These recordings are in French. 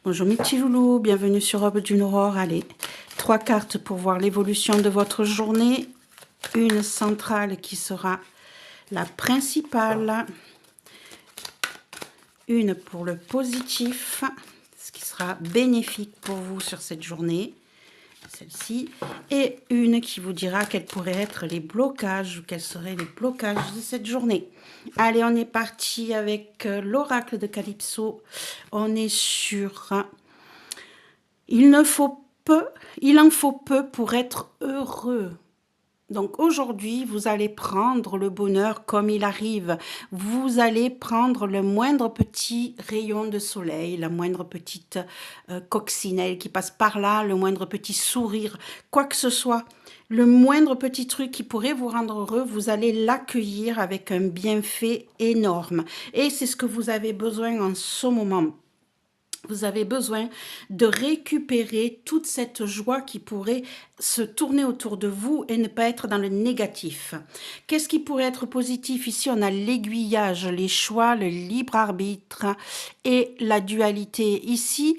Bonjour mes petits loulous, bienvenue sur Aube d'une Aurore. Allez, 3 cartes pour voir l'évolution de votre journée. Une centrale qui sera la principale. Une pour le positif, ce qui sera bénéfique pour vous sur cette journée. Celle-ci. Et une qui vous dira quels pourraient être les blocages ou quels seraient les blocages de cette journée. Allez, on est parti avec l'oracle de Calypso. On est sur... Il en faut peu pour être heureux. Donc aujourd'hui, vous allez prendre le bonheur comme il arrive. Vous allez prendre le moindre petit rayon de soleil, la moindre petite coccinelle qui passe par là, le moindre petit sourire, quoi que ce soit. Le moindre petit truc qui pourrait vous rendre heureux, vous allez l'accueillir avec un bienfait énorme. Et c'est ce que vous avez besoin en ce moment. Vous avez besoin de récupérer toute cette joie qui pourrait se tourner autour de vous et ne pas être dans le négatif. Qu'est-ce qui pourrait être positif? Ici, on a l'aiguillage, les choix, le libre arbitre et la dualité. Ici,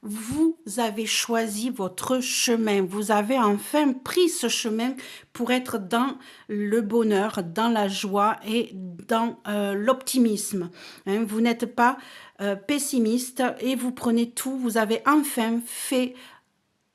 vous avez choisi votre chemin. Vous avez enfin pris ce chemin pour être dans le bonheur, dans la joie et dans l'optimisme. Hein, vous n'êtes pas pessimiste et vous prenez tout. Vous avez enfin fait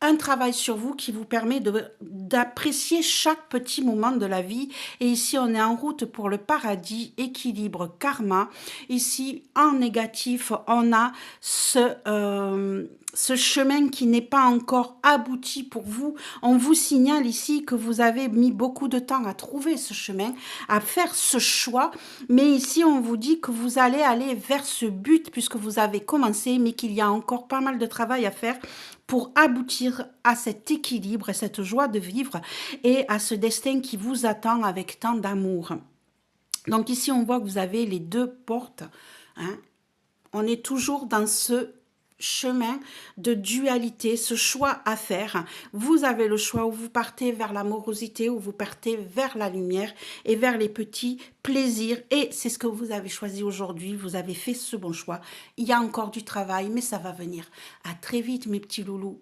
un travail sur vous qui vous permet d'apprécier chaque petit moment de la vie. Et ici, on est en route pour le paradis, équilibre, karma. Ici, en négatif, on a ce chemin qui n'est pas encore abouti pour vous. On vous signale ici que vous avez mis beaucoup de temps à trouver ce chemin, à faire ce choix. Mais ici, on vous dit que vous allez aller vers ce but puisque vous avez commencé, mais qu'il y a encore pas mal de travail à faire pour aboutir à cet équilibre et cette joie de vivre et à ce destin qui vous attend avec tant d'amour. Donc ici, on voit que vous avez les deux portes. Hein. On est toujours dans ce chemin de dualité, ce choix à faire. Vous avez le choix où vous partez vers l'amorosité, où vous partez vers la lumière et vers les petits plaisirs. Et c'est ce que vous avez choisi aujourd'hui. Vous avez fait ce bon choix. Il y a encore du travail, mais ça va venir. À très vite, mes petits loulous.